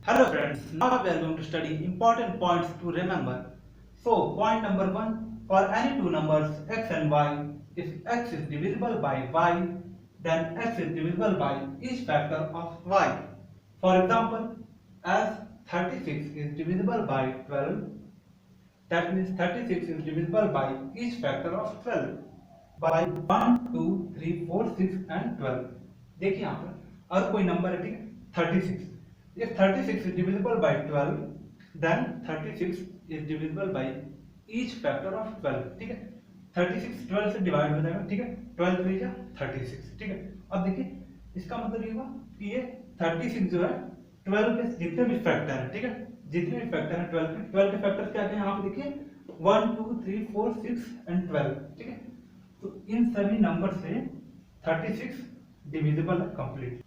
Hello friends, now we are going to study important points to remember. So point number 1, for any two numbers x and y, if x is divisible by y, then x is divisible by each factor of y. For example, as 36 is divisible by 12, that means 36 is divisible by each factor of 12 by 1, 2, 3, 4, 6 and 12. देखिए यहाँ पर और कोई number है, ठीक है, 36. If 36 is divisible by 12, then 36 is divisible by each factor of 12. ठीक है, 36 12 से डिवाइड हो जाएगा. ठीक है, 12 3 जा 36. ठीक है, अब देखिए इसका मतलब ये हुआ कि ये 36 जो है 12 के जितने भी फैक्टर है, ठीक है, जितने भी फैक्टर है 12 के फैक्टर क्या क्या है यहाँ पे देखिए 1 2 3 4 6 एंड 12. ठीक है, तो इन सभी नंबर से 36 डिविजिबल है कंप्लीट.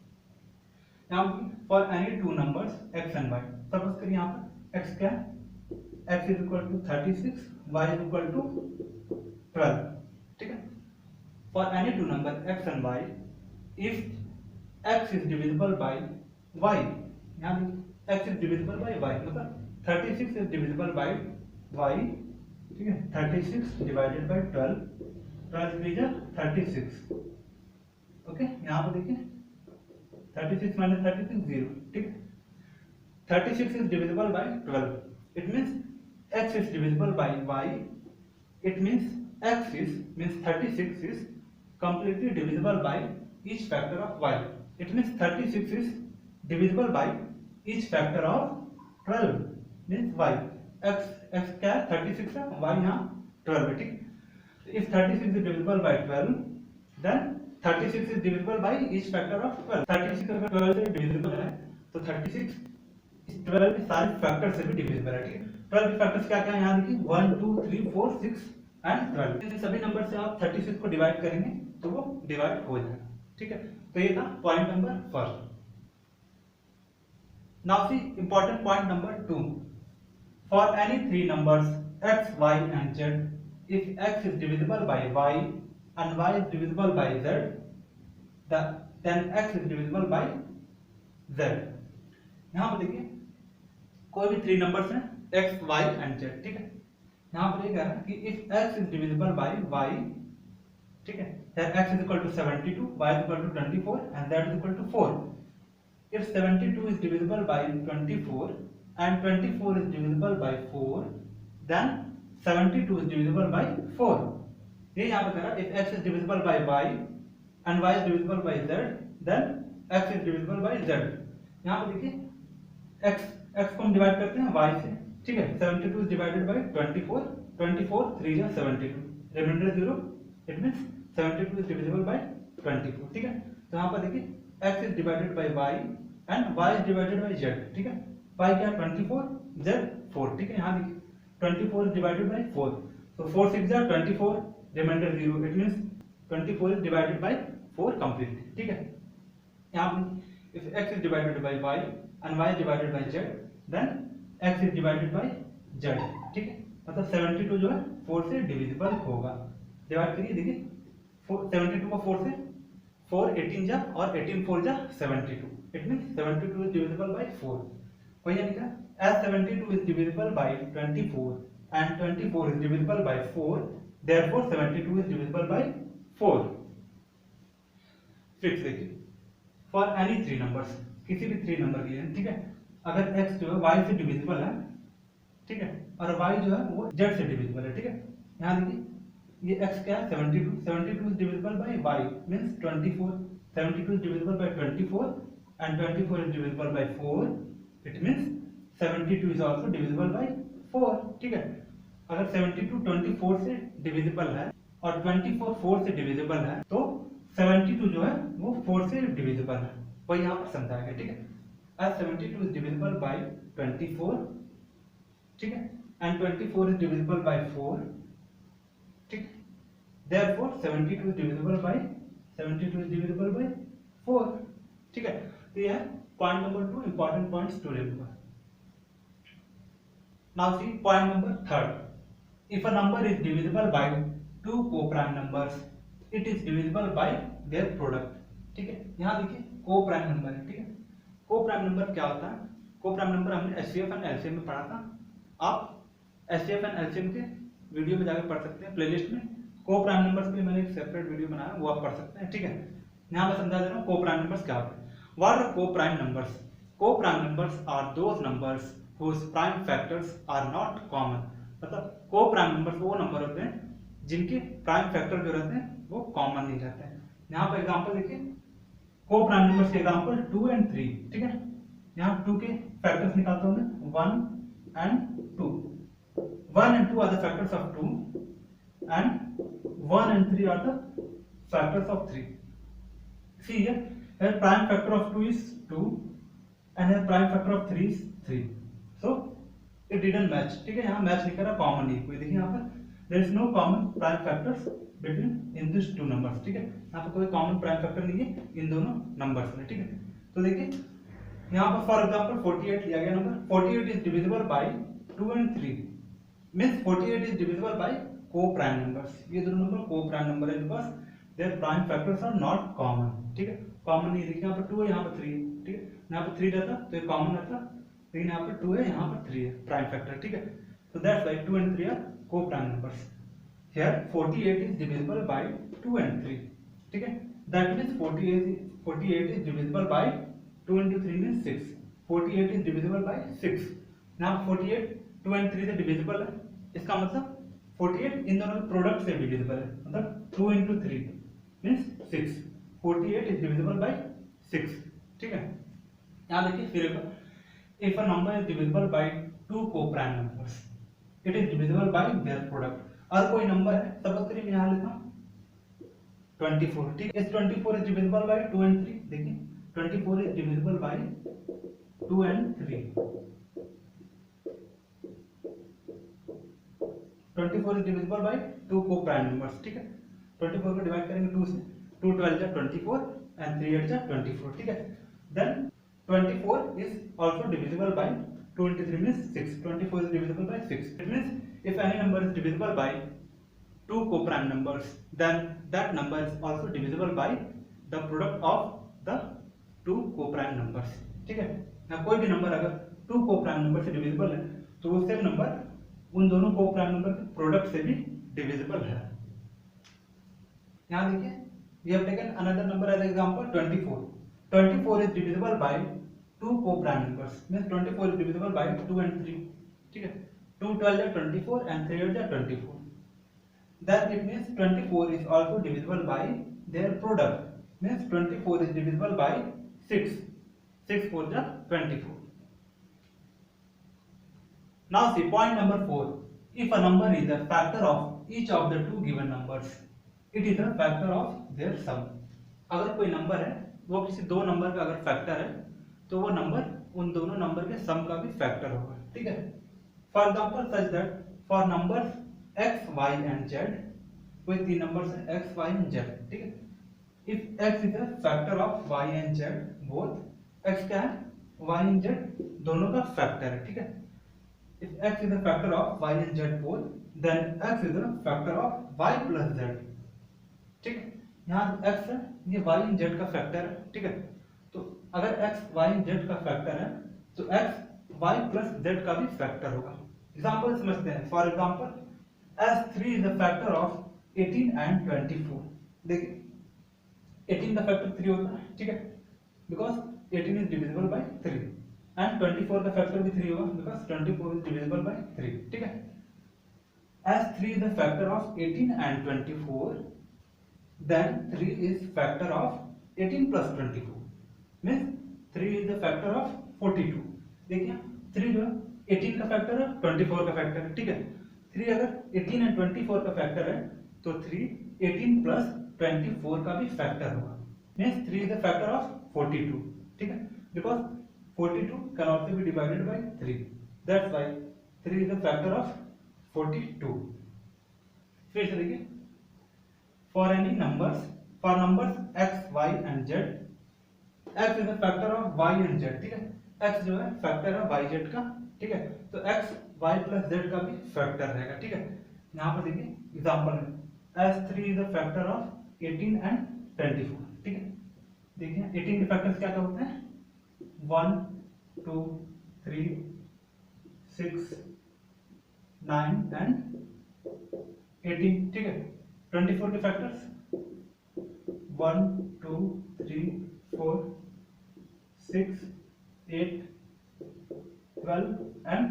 यहाँ for any two numbers x and y, suppose करिए यहाँ पर x क्या है, x is equal to 36, y is equal to 12. ठीक है, for any two number x and y, if x is divisible by y, यहाँ x is divisible by y मतलब 36 is divisible by y. ठीक है, 36 divided by 12, 12 3 जा 36. Okay, यहाँ पर देखिए 36 minus 36 0. ठीक है, 36 is divisible by 12. It means x is divisible by y. It means x is means 36 is completely divisible by each factor of y. It means 36 is divisible by each factor of 12 means y. x क्या है 36 है, y यहाँ 12 है. ठीक, if 36 is divisible by 12, then 36 is divisible by each factor of 12. 36 अगर 12 से divisible है तो 36 इस 12 के सारे फैक्टर से भी divisible है. ठीक है, 12 के फैक्टर्स क्या क्या है यहाँ देखिए 1 2 3 4 6 एंड 12. इन सभी नंबर से आप 36 को डिवाइड करेंगे तो वो डिवाइड हो जाएगा. ठीक है, तो ये था point number first. Now see important point number 2. For any three numbers x y and z, if x is divisible by y and y is divisible by z, then x is divisible by z. यहाँ पर देखिए कोई भी three numbers हैं x, y and z. ठीक है, यहाँ पर ये कह रहा है कि if x is divisible by y, ठीक है, then x is equal to 72, y is equal to 24 and z is equal to 4. If 72 is divisible by 24 and 24 is divisible by 4, then 72 is divisible by 4. ये यहाँ पे कह रहा है if x is divisible by y and y is divisible by z, then x is divisible by z. यहाँ पे देखिए x को हम डिवाइड करते हैं y से. ठीक है, 72 is divided by 24, 24 3 जा 72, remainder 0. It means 72 is divisible by 24. ठीक है, तो यहाँ पर देखिए x is divided by y and y is divided by z. ठीक है, y क्या 24, z 4. ठीक है, यहाँ देखिए 24 is divided by 4, so 4 6 जा 24, remainder 0. It means 24 is divided by 4 completely. ठीक है, यहाँ पे if x is divided by y and y is divided by z, then x is divided by z. ठीक है, मतलब 72 जो है 4 से डिविजिबल होगा. डिवाइड करिए देखिए 72 को 4 से, 4 18 जा और 18 4 जा 72. It means 72 is divisible by 4. कोई नहीं क्या, as 72 is divisible by 24 and 24 is divisible by 4, therefore 72 is divisible by 4. Fix देखिए फॉर एनी थ्री नंबर्स, किसी भी थ्री नंबर के लिए. ठीक है, अगर x जो है y से डिविजिबल है, ठीक है, और y जो है वो z से डिविजिबल है. ठीक है, यहाँ देखिए ये x क्या है 72, 72 is divisible by y means 24, 72 is divisible by 24 and 24 is divisible by 4. It means 72 is also divisible by 4. ठीक है, अगर 72 24 से डिविजिबल है और 24 4 से डिविजिबल है तो 72 जो है वो 4 से डिविजिबल है. वही यहाँ पर समझाएगा. ठीक है, as 72 is divisible by 24, ठीक है, and 24 is divisible by 4. ठीक, therefore 72 is divisible by 4. ठीक है, तो यह है point number 2 important points to remember. Now see point number 3. If a number is divisible by two co-prime numbers, it is divisible by their product. ठीक है, यहाँ देखिए co-prime number है. ठीक है, co-prime number क्या होता है, को प्राइम नंबर हमने एचसीएफ एंड एलसीएम में पढ़ा था। आप एचसीएफ एंड एलसीएम के वीडियो में जाकर पढ़ सकते हैं, प्लेलिस्ट में को प्राइम नंबर्स के लिए मैंने एक सेपरेट वीडियो बनाया, वो आप पढ़ सकते हैं, ठीक है। यहाँ मैं समझा दे रहा हूँ को प्राइम नंबर्स क्या होते हैं। What are coprime numbers? Coprime numbers are those numbers whose prime factors are not common। मतलब को प्राइम नंबर्स वो नंबर होते हैं जिनके प्राइम फैक्टर जो रहते हैं वो कॉमन नहीं रहते हैं। यहाँ पर एग्जांपल देखिए, को प्राइम नंबर्स के एग्जांपल 2 and 3, ठीक है। यहाँ 2 के फैक्टर्स निकालता हूँ मैं, 1 and 2। 1 and 2 are the factors of 2 and 1 and 3 are the factors of 3। See here prime factor of 2 is 2 and here prime factor of 3 is 3। So it didn't match, ठीक है। यहाँ मैच नहीं कर रहा, कॉमन नहीं कोई। देखिए यहाँ पर there is no common prime factors between in these two numbers, ठीक है। यहाँ पर कोई कॉमन प्राइम फैक्टर नहीं है इन दोनों नंबर्स में, ठीक है। तो देखिए यहाँ पर फॉर एग्जांपल 48 लिया गया number, 48 is divisible by 2 and 3 means 48 is divisible by coprime numbers. ये दोनों नंबर को प्राइम नंबर है because their prime factors are not common, ठीक है। कॉमन नहीं, देखिए यहाँ पर 2 है, यहाँ पर 3 है, ठीक है। यहाँ पर 3 रहता तो ये कॉमन रहता, लेकिन यहाँ पर 2 है, यहाँ पर 3 है प्राइम फैक्टर, ठीक है। तो that's why 2 and 3 are coprime numbers. Here 48 is divisible by 2 and 3, ठीक है। That means 48 is divisible by 2 into 3 means 6। 48 is divisible by 6। now 48 2 and 3 से डिविजिबल है, इसका मतलब 48 इन दोनों के प्रोडक्ट से डिविजिबल है, मतलब 2 into 3 means 6। 48 is divisible by 6, ठीक है। यहाँ देखिए फिर एक बार, if a number is divisible by two co-prime numbers it is divisible by their product। और कोई नंबर है, सपोज करिए मैं यहाँ लेता हूँ 24, ठीक है। इस 24 is divisible by 2 and 3, देखिए 24 is divisible by 2 and 3। 24 is divisible by two co-prime numbers, ठीक है। 24 को डिवाइड करेंगे 2 से, 2 12 जा 24 and 3 8 जा 24, ठीक है। then 24 is also divisible by 2 into 3 means 6। 24 is divisible by 6। It means if any number is divisible by two co-prime numbers then that number is also divisible by the product of the two co-prime numbers, ठीक है। ना कोई भी number अगर two co-prime number से divisible है तो वो सेम नंबर उन दोनों co-prime नंबर के प्रोडक्ट से भी डिविजिबल है। यहाँ देखिए we have taken another number as example 24। 24 is divisible by two co-prime numbers means 24 is divisible by 2 and 3, ठीक है। 2 12 जा 24 and 3 8 जा 24। then it means 24 is also divisible by their product means 24 is divisible by 6। 6 4 जा 24। now see point number 4, if a number is a factor of each of the two given numbers it is a factor of their sum। अगर कोई number है वो किसी दो number का अगर factor है तो वो नंबर उन दोनों नंबर के सम का भी फैक्टर होगा, ठीक है। For example such that for numbers x y and z, कोई तीन नंबर्स है x y and z, ठीक है। If x is a factor of y and z both, x क्या है y and z दोनों का फैक्टर है, ठीक है। If x is a factor of y and z both then x is a factor of y plus z, ठीक है। यहाँ x है, ये y and z का फैक्टर है, ठीक है। तो अगर x y and z का फैक्टर है तो x y plus z का भी फैक्टर होगा। एग्जांपल समझते हैं। For example as 3 is the factor of 18 and 24। देखिए 18 का फैक्टर 3 होता है, ठीक है, because 18 is divisible by 3 and 24 का फैक्टर भी 3 होगा बिकॉज 24 is divisible by 3, ठीक है। as 3 is the factor of 18 and 24 then 3 is factor of 18 plus 24 means 3 is the factor of 42। देखिए 3 जो 18 का फैक्टर है 24 का फैक्टर है, ठीक है। 3 अगर 18 and 24 का फैक्टर है तो 3 18 plus 24 का भी फैक्टर होगा means 3 is the factor of 42, ठीक है, because 42 can also be divided by 3, that's why 3 is the factor of 42। फिर से देखिए for any numbers, for numbers x y and z, x is a factor of y and z, ठीक है। x जो है factor है y z का, ठीक है, तो x y plus z का भी फैक्टर रहेगा, ठीक है। यहाँ पर देखिए एग्जांपल है as 3 is a factor of 18 and 24, ठीक है। देखिए 18 के फैक्टर्स क्या क्या होते हैं 1 2 3, 6, 9 and 18, ठीक है। 24 के फैक्टर्स 1, 2, 3, 4, 6, 8, 12 and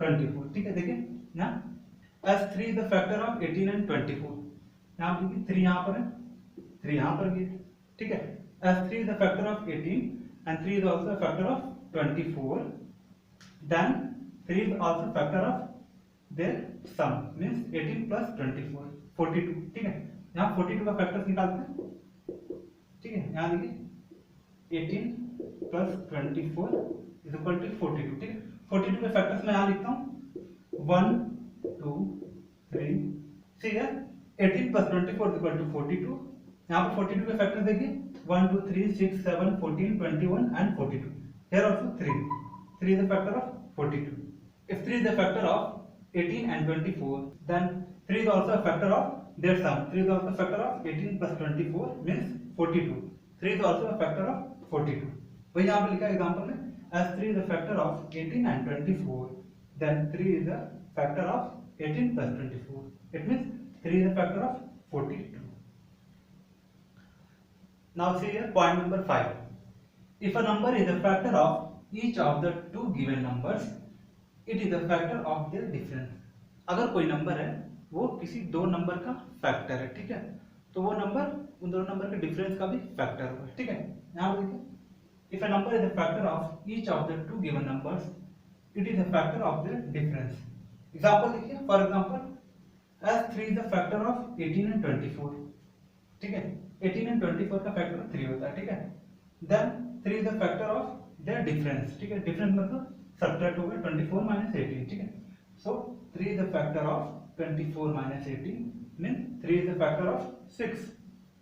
24, ठीक है। देखिए यहाँ S3 is the factor of 18 and 24, यहाँ पर देखिए 3 यहाँ पर है, 3 यहाँ पर भी है, ठीक है। S3 is the factor of 18 and 3 is also a factor of 24. Then 3 is also a factor of their sum, means 18 plus 24, 42, ठीक है। यहाँ 42 का फैक्टर्स निकालते हैं, ठीक है। यहाँ देखिए 18 plus 24 is equal to 42, ठीक है। 42 के फैक्टर्स मैं यहाँ लिखता हूँ 1, 2, 3, ठीक है। 18 plus 24 is equal to 42। यहाँ पर 42 के फैक्टर देखिए 1, 2, 3, 6, 7, 14, 21 and 42. Here also 3. 3 is the factor of 42. If 3 is the factor of 18 and 24, then 3 is also a factor of their sum. 3 is also a factor of 18 plus 24 means 42. 3 is also a factor of 42. वही यहाँ पर लिखा है example में, as 3 is a factor of 18 and 24, then 3 is a factor of 18 plus 24. It means 3 is a factor of 42. Now see here point number 5. If a number is a factor of each of the two given numbers, it is a factor of their difference. अगर कोई number है वो किसी दो number का factor है, ठीक है, तो वो नंबर उन दोनों नंबर के डिफरेंस का भी फैक्टर होगा, ठीक है। यहाँ पर देखिए if a number is a factor of each of the two given numbers, it is a factor of their difference. Example देखिए, for example S3 is a factor of 18 and 24, ठीक है। 18 and 24 का फैक्टर 3 होता है, ठीक है। Then 3 is the factor of their difference, ठीक है। डिफरेंस मतलब सब्ट्रैक्ट हो गया 24 माइनस 18, ठीक है। सो 3 is the factor of 24 minus 18 mean 3 is the factor of 6,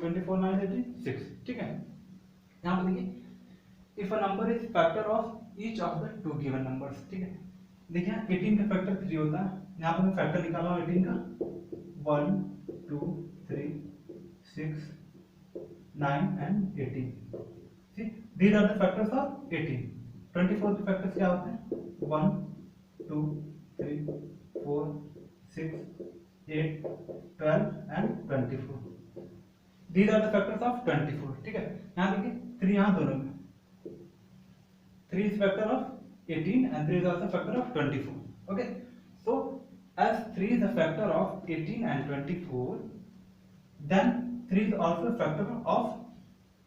24 minus 18 6, ठीक है। यहाँ पर देखिए if a number is factor of each of the two given numbers, ठीक है। देखिए 18 का फैक्टर 3 होता है, यहाँ पर मैं फैक्टर निकाला हूँ 18 का 1, 2, 3, 6, 9 and 18. See, these are the factors of 18. 24 के फैक्टर्स क्या होते हैं 1, 2, 3, 4, 6, 8, 12 and 24. These are the factors of 24, ठीक है। यहाँ देखिए 3 यहाँ दोनों में, 3 is factor of 18 and 3 is also factor of 24. Okay, so as 3 is a factor of 18 and 24, then 3 is also a factor of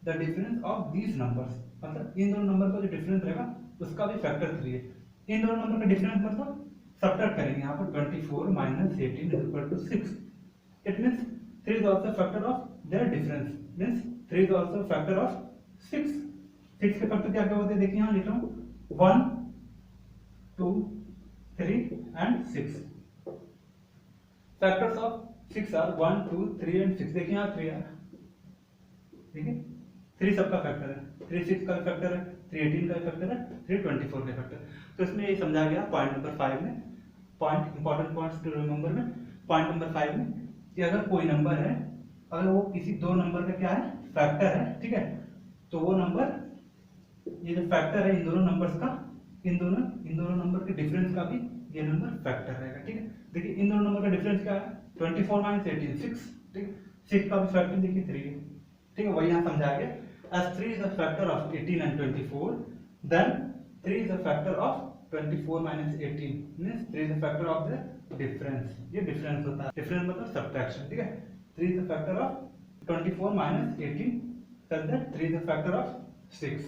the difference of these numbers. मतलब इन दोनों number का जो डिफरेंस रहेगा उसका भी फैक्टर 3 है। इन दोनों नंबर का डिफरेंस मतलब सब्ट्रैक्ट करेंगे यहाँ पर 24 minus 18 is equal to 6. It means 3 is also a factor of their difference, means 3 is also a factor of 6. 6 के फैक्टर क्या क्या होते हैं देखिए यहाँ लिख रहा हूँ 1, 2, 3 and 6. Factors of 6 are 1, 2, 3 and 6. देखिए यहाँ 3 है, ठीक है। 3 सबका फैक्टर है, 3 6 का फैक्टर है, 3 18 का फैक्टर है, 3 24 का फैक्टर। तो इसमें ये समझा गया पॉइंट नंबर 5 में, point important points to remember में, पॉइंट नंबर 5 में कि अगर कोई नंबर है, अगर वो किसी दो नंबर का क्या है फैक्टर है, ठीक है, तो वो नंबर, ये जो फैक्टर है इन दोनों नंबर्स का, इन दोनों नंबर के डिफरेंस का भी ये नंबर फैक्टर रहेगा, ठीक है। देखिए इन दोनों नंबर का डिफरेंस क्या है 24 माइनस 18 6, ठीक है। 6 का भी फैक्टर देखिए 3 है, ठीक है। वही यहाँ समझा गया as 3 is a factor of 18 and 24, then 3 is a factor of 24 minus 18 means 3 is a factor of the difference. ये डिफरेंस होता है, डिफरेंस मतलब सब्ट्रैक्शन, ठीक है। 3 is a factor of 24 minus 18 such that 3 is a factor of 6.